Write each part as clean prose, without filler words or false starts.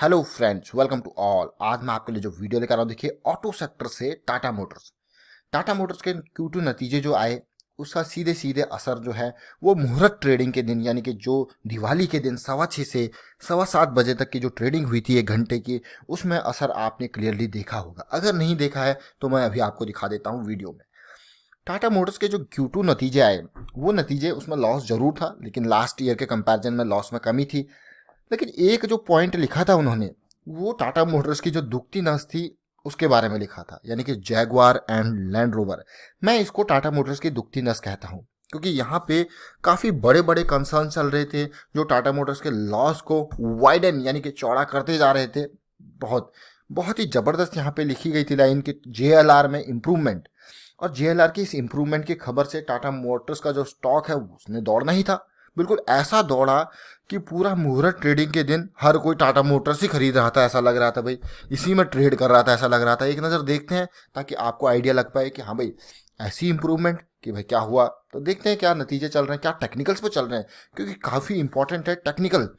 Hello friends, welcome to all. आज मैं आपके लिए जो वीडियो लेकर आ रहा हूँ, देखिए ऑटो सेक्टर से टाटा मोटर्स के Q2 नतीजे जो आए, उसका सीधे सीधे असर जो है वो मुहूर्त ट्रेडिंग के दिन, यानी कि जो दिवाली के दिन 6:15 से 7:15 बजे तक की जो ट्रेडिंग हुई थी 1 घंटे की, उसमें असर आपने क्लियरली देखा होगा। अगर नहीं देखा है तो मैं अभी आपको दिखा देता हूँ वीडियो में। टाटा मोटर्स के जो Q2 नतीजे आए, वो नतीजे, उसमें लॉस जरूर था, लेकिन लास्ट ईयर के कंपैरिजन में लॉस में कमी थी। लेकिन एक जो पॉइंट लिखा था उन्होंने, वो टाटा मोटर्स की जो दुखती नस थी उसके बारे में लिखा था, यानी कि जैगवार एंड लैंड रोवर। मैं इसको टाटा मोटर्स की दुखती नस कहता हूँ, क्योंकि यहाँ पे काफ़ी बड़े बड़े कंसर्न चल रहे थे जो टाटा मोटर्स के लॉस को वाइडन, यानी कि चौड़ा करते जा रहे थे। बहुत बहुत ही ज़बरदस्त यहाँ पे लिखी गई थी लाइन कि JLR में इम्प्रूवमेंट, और JLR की इस इम्प्रूवमेंट की खबर से टाटा मोटर्स का जो स्टॉक है उसने दौड़ना ही था। बिल्कुल ऐसा दौड़ा कि पूरा मुहूर्त ट्रेडिंग के दिन हर कोई टाटा मोटर्स ही खरीद रहा था, ऐसा लग रहा था भाई, इसी में ट्रेड कर रहा था, ऐसा लग रहा था। एक नज़र देखते हैं ताकि आपको आइडिया लग पाए कि हाँ भाई, ऐसी इंप्रूवमेंट कि भाई क्या हुआ। तो देखते हैं क्या नतीजे चल रहे हैं, क्या टेक्निकल्स पे चल रहे हैं, क्योंकि काफ़ी इंपॉर्टेंट है टेक्निकल।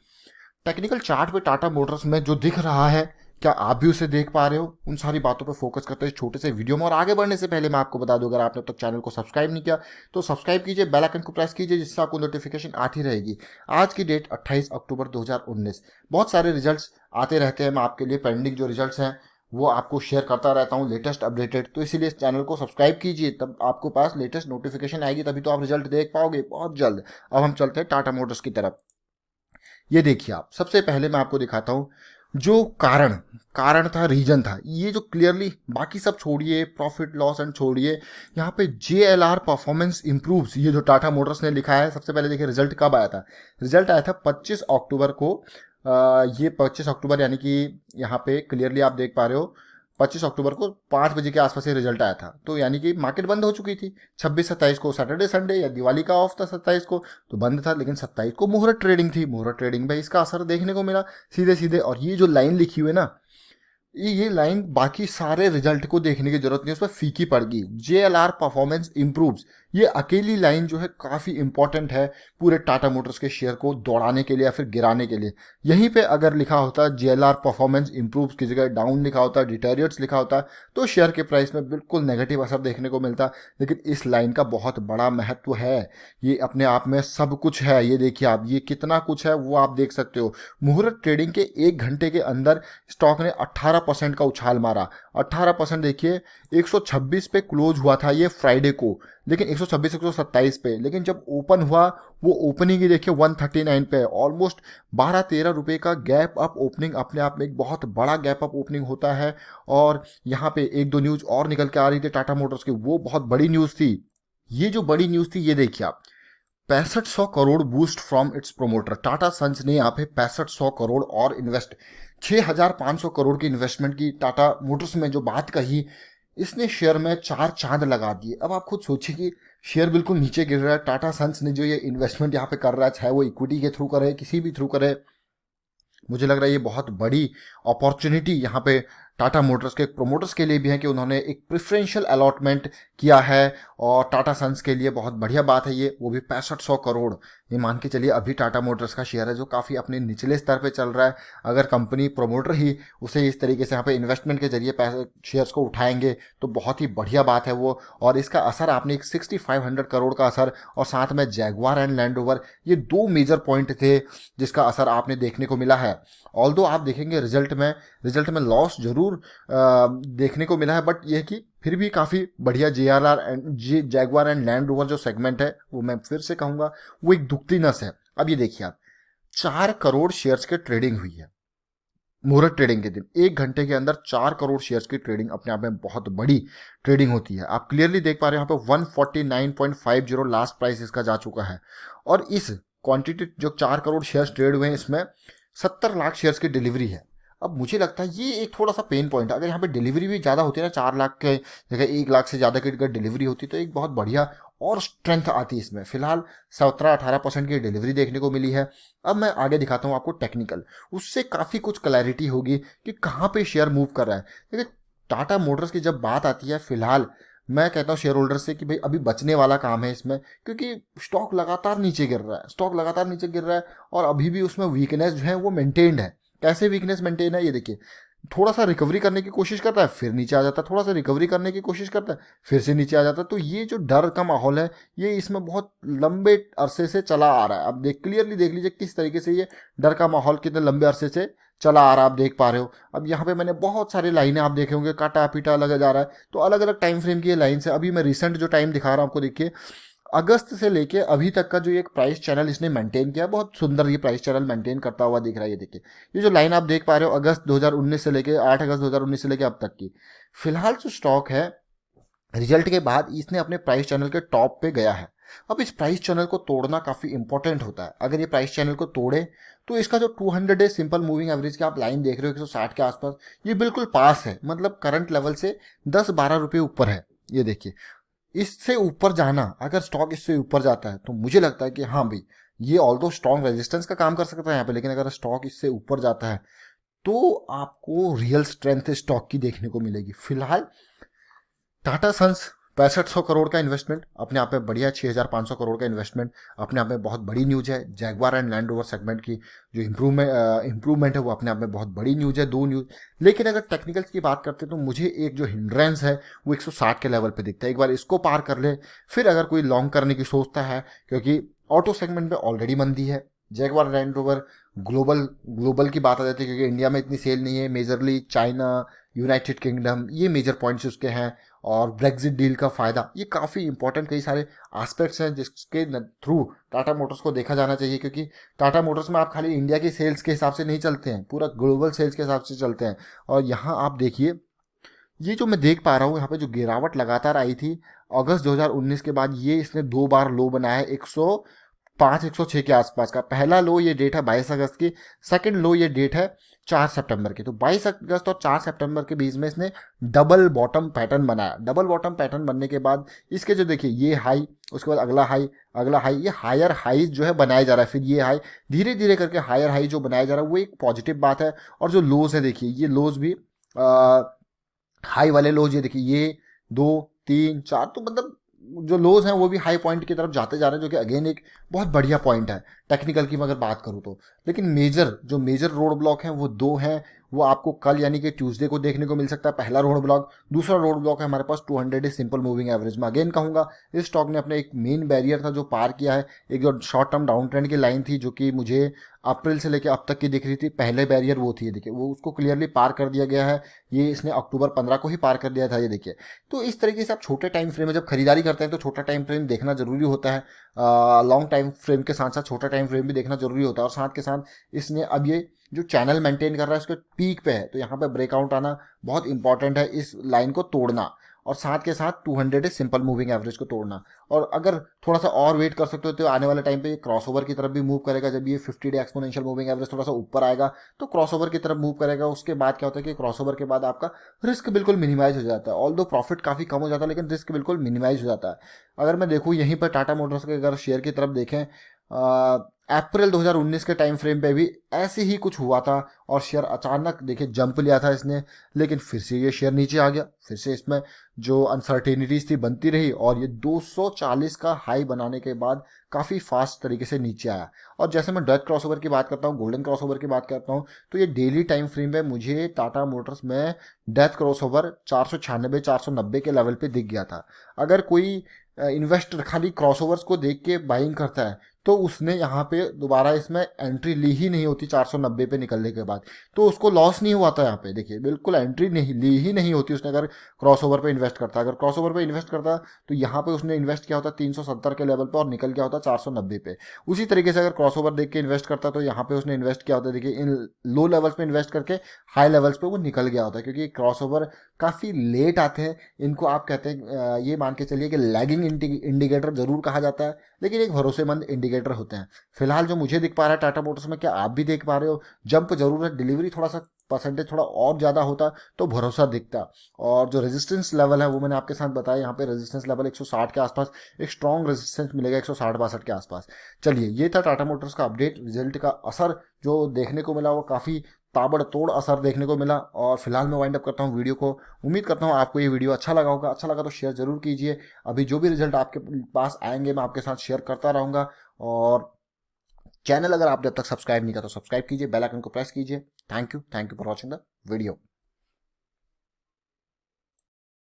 टेक्निकल चार्ट पे टाटा मोटर्स में जो दिख रहा है, क्या आप भी उसे देख पा रहे हो? उन सारी बातों पे फोकस करते हैं छोटे से वीडियो में। और आगे बढ़ने से पहले मैं आपको बता दूं, अगर आपने अब तक चैनल को सब्सक्राइब नहीं किया तो सब्सक्राइब कीजिए, बेल आइकन को प्रेस कीजिए, जिससे आपको नोटिफिकेशन आती रहेगी। आज की डेट 28 अक्टूबर 2019। बहुत सारे रिजल्ट्स आते रहते हैं, मैं आपके लिए पेंडिंग जो रिजल्ट्स हैं वो आपको शेयर करता रहता हूँ, लेटेस्ट अपडेटेड। तो इसीलिए इस चैनल को सब्सक्राइब कीजिए, तब आपको पास लेटेस्ट नोटिफिकेशन आएगी, तभी तो आप रिजल्ट देख पाओगे बहुत जल्द। अब हम चलते हैं टाटा मोटर्स की तरफ। ये देखिए, आप सबसे पहले मैं आपको दिखाता हूँ जो कारण कारण था, रीजन था, ये जो क्लियरली, बाकी सब छोड़िए, प्रॉफिट लॉस एंड छोड़िए, यहाँ पे JLR परफॉर्मेंस इंप्रूव्स, ये जो टाटा मोटर्स ने लिखा है। सबसे पहले देखिए रिजल्ट कब आया था। रिजल्ट आया था 25 अक्टूबर को। ये 25 अक्टूबर, यानी कि यहाँ पे क्लियरली आप देख पा रहे हो, 25 अक्टूबर को 5 बजे के आसपास ये रिजल्ट आया था। तो यानी कि मार्केट बंद हो चुकी थी। 26-27 को सैटरडे संडे या दिवाली का ऑफ था, 27 को तो बंद था, लेकिन 27 को मुहूर्त ट्रेडिंग थी। मुहूर्त ट्रेडिंग में इसका असर देखने को मिला सीधे सीधे। और ये जो लाइन लिखी हुई है ना, ये लाइन बाकी सारे रिजल्ट को देखने की जरूरत नहीं, उस पर फीकी पड़ गई। JLR परफॉर्मेंस इंप्रूव्स, ये अकेली लाइन जो है काफ़ी इंपॉर्टेंट है पूरे टाटा मोटर्स के शेयर को दौड़ाने के लिए या फिर गिराने के लिए। यहीं पे अगर लिखा होता JLR परफॉर्मेंस इंप्रूव्स की जगह डाउन लिखा होता, डिटेरियर्स लिखा होता, तो शेयर के प्राइस में बिल्कुल नेगेटिव असर देखने को मिलता। लेकिन इस लाइन का बहुत बड़ा महत्व है, ये अपने आप में सब कुछ है। ये देखिए आप, ये कितना कुछ है वो आप देख सकते हो। मुहूर्त ट्रेडिंग के 1 घंटे के अंदर स्टॉक ने 18% का उछाल मारा। 18% देखिए, 126 पे क्लोज हुआ था ये फ्राइडे को, लेकिन 126 127 पे। लेकिन जब ओपन हुआ, वो ओपनिंग ही देखिए 139 पे, ऑलमोस्ट 12-13 रुपए का गैप अप ओपनिंग अपने आप में एक बहुत बड़ा गैप अप ओपनिंग होता है। और यहाँ पे एक दो न्यूज और निकल के आ रही थी टाटा मोटर्स की, वो बहुत बड़ी न्यूज थी। ये जो बड़ी न्यूज थी, ये देखिए आप, 6500 crore boost from its promoter. Tata sons ने यहाँ पे 6500 करोड़ और इन्वेस्ट, 6500 करोड़ की इन्वेस्टमेंट की टाटा मोटर्स में जो बात कही, इसने शेयर में 4 चांद लगा दिए। अब आप खुद सोचिए कि शेयर बिल्कुल नीचे गिर रहा है, टाटा सन्स ने जो ये इन्वेस्टमेंट यहाँ पे कर रहा है, चाहे वो इक्विटी के थ्रू करे, किसी भी थ्रू करे, मुझे लग रहा है ये बहुत बड़ी अपॉर्चुनिटी यहाँ पे टाटा मोटर्स के प्रोमोटर्स के लिए भी है कि उन्होंने एक प्रेफरेंशियल अलॉटमेंट किया है। और टाटा सन्स के लिए बहुत बढ़िया बात है ये, वो भी 6500 करोड़। ये मान के चलिए अभी टाटा मोटर्स का शेयर है जो काफ़ी अपने निचले स्तर पे चल रहा है। अगर कंपनी प्रोमोटर ही उसे इस तरीके से यहाँ पे इन्वेस्टमेंट के जरिए पैसे, शेयर्स को उठाएंगे, तो बहुत ही बढ़िया बात है वो। और इसका असर आपने एक 6500 करोड़ का असर, और साथ में जैगवार एंड लैंड रोवर, ये दो मेजर पॉइंट थे जिसका असर आपने देखने को मिला है। ऑल्दो आप देखेंगे रिजल्ट में लॉस जरूर देखने को मिला है, बट यह कि फिर भी काफ़ी बढ़िया JLR and Jaguar and land rover जो सेगमेंट है, वो मैं फिर से कहूँगा वो एक दुखती नस है। अब ये देखिए आप, 4 करोड़ शेयर्स की ट्रेडिंग हुई है मुहूर्त ट्रेडिंग के दिन। 1 घंटे के अंदर 4 करोड़ शेयर्स की ट्रेडिंग अपने आप में बहुत बड़ी ट्रेडिंग होती है। आप क्लियरली देख पा रहे हो यहाँ पे 149.50 लास्ट प्राइस इसका जा चुका है। और इस क्वांटिटी जो 4 करोड़ शेयर्स ट्रेड हुए हैं, इसमें 70 लाख शेयर्स की डिलीवरी है। अब मुझे लगता है ये एक थोड़ा सा पेन पॉइंट है। अगर यहाँ पे डिलीवरी भी ज़्यादा होती है ना, 4 लाख के जगह 1 लाख से ज़्यादा की अगर डिलीवरी होती, तो एक बहुत बढ़िया और स्ट्रेंथ आती इसमें। फिलहाल 17-18% की डिलीवरी देखने को मिली है। अब मैं आगे दिखाता हूँ आपको टेक्निकल, उससे काफ़ी कुछ क्लैरिटी होगी कि कहाँ पे शेयर मूव कर रहा है। देखिए, टाटा मोटर्स की जब बात आती है, फिलहाल मैं कहता हूँ शेयर होल्डर से कि भाई अभी बचने वाला काम है इसमें, क्योंकि स्टॉक लगातार नीचे गिर रहा है, और अभी भी उसमें वीकनेस जो है वो मेंटेन्ड है। कैसे वीकनेस मेंटेन है ये देखिए, थोड़ा सा रिकवरी करने की कोशिश करता है फिर नीचे आ जाता है, थोड़ा सा रिकवरी करने की कोशिश करता है फिर से नीचे आ जाता है। तो ये जो डर का माहौल है ये इसमें बहुत लंबे अरसे से चला आ रहा है। अब क्लियरली देख लीजिए किस तरीके से ये डर का माहौल कितने लंबे अरसे से चला आ रहा है, आप देख पा रहे हो। अब यहाँ पे मैंने बहुत सारी लाइनें आप देखे होंगे, काटा पीटा लगा जा रहा है, तो अलग अलग टाइम फ्रेम की ये लाइन है। अभी मैं रिसेंट जो टाइम दिखा रहा हूँ आपको, देखिए अगस्त से लेके अभी तक का जो एक प्राइस चैनल इसने मेंटेन किया, बहुत सुंदर ये प्राइस चैनल मेंटेन करता हुआ दिख रहा है। ये देखिए ये जो लाइन आप देख पा रहे हो अगस्त 2019 से लेके 8 अगस्त 2019 से लेके अब तक की, फिलहाल जो स्टॉक है रिजल्ट के बाद इसने अपने प्राइस चैनल के टॉप पे गया है। अब इस प्राइस चैनल को तोड़ना काफी इंपॉर्टेंट होता है। अगर ये प्राइस चैनल को तोड़े तो इसका जो 200 डे सिंपल मूविंग एवरेज की आप लाइन देख रहे हो 160 के आसपास, ये बिल्कुल पास है, मतलब करंट लेवल से 10-12 रुपए ऊपर है। ये देखिए इससे ऊपर जाना, अगर स्टॉक इससे ऊपर जाता है तो मुझे लगता है कि हाँ भाई ये ऑल दो स्ट्रॉन्ग रेजिस्टेंस का काम कर सकता है यहाँ पे, लेकिन अगर स्टॉक इससे ऊपर जाता है तो आपको रियल स्ट्रेंथ स्टॉक की देखने को मिलेगी। फिलहाल टाटा सन्स 6500 करोड़ का इन्वेस्टमेंट अपने आप में बढ़िया, 6500 करोड़ का इन्वेस्टमेंट अपने आप में बहुत बड़ी न्यूज है। Jaguar and land rover segment की जो इंप्रूवमेंट है वो अपने आप में बहुत बड़ी न्यूज है, दो न्यूज। लेकिन अगर टेक्निकल्स की बात करते हैं तो मुझे एक जो हिंड्रेंस है वो 160 के लेवल पे दिखता है। एक बार इसको पार कर ले फिर अगर कोई लॉन्ग करने की सोचता है, क्योंकि ऑटो सेगमेंट में ऑलरेडी मंदी है। Jaguar land rover global global की बात आ जाती है क्योंकि इंडिया में इतनी सेल नहीं है, मेजरली चाइना, यूनाइटेड किंगडम, ये मेजर पॉइंट्स उसके हैं। और ब्रेग्जिट डील का फायदा, ये काफ़ी इंपॉर्टेंट कई सारे एस्पेक्ट्स हैं जिसके थ्रू टाटा मोटर्स को देखा जाना चाहिए। क्योंकि टाटा मोटर्स में आप खाली इंडिया की सेल्स के हिसाब से नहीं चलते हैं, पूरा ग्लोबल सेल्स के हिसाब से चलते हैं। और यहाँ आप देखिए ये जो मैं देख पा रहा हूँ यहाँ पे जो गिरावट लगातार आई थी अगस्त 2019 के बाद, ये इसने दो बार लो बनाया है 105 106 के आसपास का। पहला लो ये डेट है 22 अगस्त की, सेकंड लो ये डेट है 4 सितंबर की। तो 22 अगस्त और 4 सितंबर के बीच में इसने डबल बॉटम पैटर्न बनाया। डबल बॉटम पैटर्न बनने के बाद इसके जो देखिए ये हाई, उसके बाद अगला हाई, अगला हाई, ये हायर हाई जो है बनाया जा रहा है। फिर ये हाई धीरे धीरे करके हायर हाई जो बनाया जा रहा है वो एक पॉजिटिव बात है। और जो लोज है देखिए ये लोज भी हाई वाले लोज, ये देखिए ये 2 3 4, तो मतलब जो लोज हैं वो भी हाई पॉइंट की तरफ जाते जा रहे हैं, जो कि अगेन एक बहुत बढ़िया पॉइंट है टेक्निकल की मैं अगर बात करूं तो। लेकिन मेजर रोड ब्लॉक हैं वो दो हैं, वो आपको कल यानी कि ट्यूसडे को देखने को मिल सकता है। पहला रोड ब्लॉक, दूसरा रोड ब्लॉक है हमारे पास 200 डे सिंपल मूविंग एवरेज में। अगेन कहूंगा इस स्टॉक ने अपने एक मेन बैरियर था जो पार किया है। एक जो शॉर्ट टर्म डाउन ट्रेंड की लाइन थी जो कि मुझे अप्रैल से लेकर अब तक की दिख रही थी, पहले बैरियर वो थी, देखिए वो उसको क्लियरली पार कर दिया गया है। ये इसने अक्टूबर 15 को ही पार कर दिया था, ये देखिए। तो इस तरीके से आप छोटे टाइम फ्रेम में जब खरीदारी करते हैं तो छोटा टाइम फ्रेम देखना जरूरी होता है। लॉन्ग टाइम फ्रेम के साथ साथ छोटा टाइम फ्रेम भी देखना जरूरी होता है। और साथ के साथ इसने अब ये जो चैनल मेंटेन कर रहा है उसके पीक पे है, तो यहाँ पे ब्रेकआउट आना बहुत इंपॉर्टेंट है, इस लाइन को तोड़ना और साथ के साथ 200 सिंपल मूविंग एवरेज को तोड़ना। और अगर थोड़ा सा और वेट कर सकते हो तो आने वाले टाइम पे ये क्रॉसओवर की तरफ भी मूव करेगा। जब ये 50 डे एक्सपोनेंशियल मूविंग एवरेज थोड़ा सा ऊपर आएगा तो क्रॉसओवर की तरफ मूव करेगा। उसके बाद क्या होता है कि क्रॉसओवर के बाद आपका रिस्क बिल्कुल मिनिमाइज हो जाता है। ऑल दो प्रॉफिट काफी कम हो जाता है लेकिन रिस्क बिल्कुल मिनिमाइज हो जाता है। अगर मैं देखूँ यहीं पर टाटा मोटर्स के अगर शेयर की तरफ देखें, अप्रैल 2019 के टाइम फ्रेम पे भी ऐसे ही कुछ हुआ था और शेयर अचानक देखिए जंप लिया था इसने, लेकिन फिर से ये शेयर नीचे आ गया। फिर से इसमें जो अनसर्टेनिटीज थी बनती रही और ये 240 का हाई बनाने के बाद काफ़ी फास्ट तरीके से नीचे आया। और जैसे मैं डेथ क्रॉसओवर की बात करता हूँ, गोल्डन क्रॉसओवर की बात करता हूँ, तो ये डेली टाइम फ्रेम पे मुझे टाटा मोटर्स में डेथ क्रॉसओवर 496 490 के लेवल पे दिख गया था। अगर कोई इन्वेस्टर खाली क्रॉसओवर्स को देख के बाइंग करता है तो उसने यहाँ पे दोबारा इसमें एंट्री ली ही नहीं होती 490 पे निकलने के बाद, तो उसको लॉस नहीं हुआ था। यहाँ पे देखिए बिल्कुल एंट्री नहीं ली ही नहीं होती उसने अगर क्रॉसओवर पे इन्वेस्ट करता। अगर क्रॉसओवर पे इन्वेस्ट करता तो यहाँ पे उसने इन्वेस्ट किया होता 370 के लेवल पे और निकल गया होता 490 पे। उसी तरीके से अगर क्रॉसओवर देख के इन्वेस्ट करता तो यहाँ पे उसने इन्वेस्ट किया होता, देखिए इन लो लेवल्स पे इन्वेस्ट करके हाई लेवल्स पे वो निकल गया होता। क्योंकि क्रॉसओवर काफ़ी लेट आते हैं, इनको आप कहते हैं ये मान के चलिए कि लैगिंग इंडिकेटर जरूर कहा जाता है लेकिन एक भरोसेमंद इंडिकेटर होते हैं। फिलहाल जो मुझे दिख पा रहा है टाटा मोटर्स में, क्या आप भी देख पा रहे हो, जंप जरूर है, डिलीवरी थोड़ा सा परसेंटेज थोड़ा और ज़्यादा होता तो भरोसा दिखता। और जो रेजिस्टेंस लेवल है वो मैंने आपके साथ बताया, यहाँ पे रेजिस्टेंस लेवल 160 के आसपास एक स्ट्रॉन्ग रेजिस्टेंस मिलेगा 160-62 के आसपास। चलिए ये था टाटा मोटर्स का अपडेट। रिजल्ट का असर जो देखने को मिला वो काफ़ी ताबड़तोड़ असर देखने को मिला। और फिलहाल मैं वाइंड अप करता हूँ वीडियो को। उम्मीद करता हूँ आपको ये वीडियो अच्छा लगा होगा। अच्छा लगा तो शेयर जरूर कीजिए। अभी जो भी रिजल्ट आपके पास आएंगे मैं आपके साथ शेयर करता रहूँगा। और चैनल अगर आपने अब तक सब्सक्राइब नहीं किया तो सब्सक्राइब कीजिए, बेल आइकन को प्रेस कीजिए। Thank you for watching the video.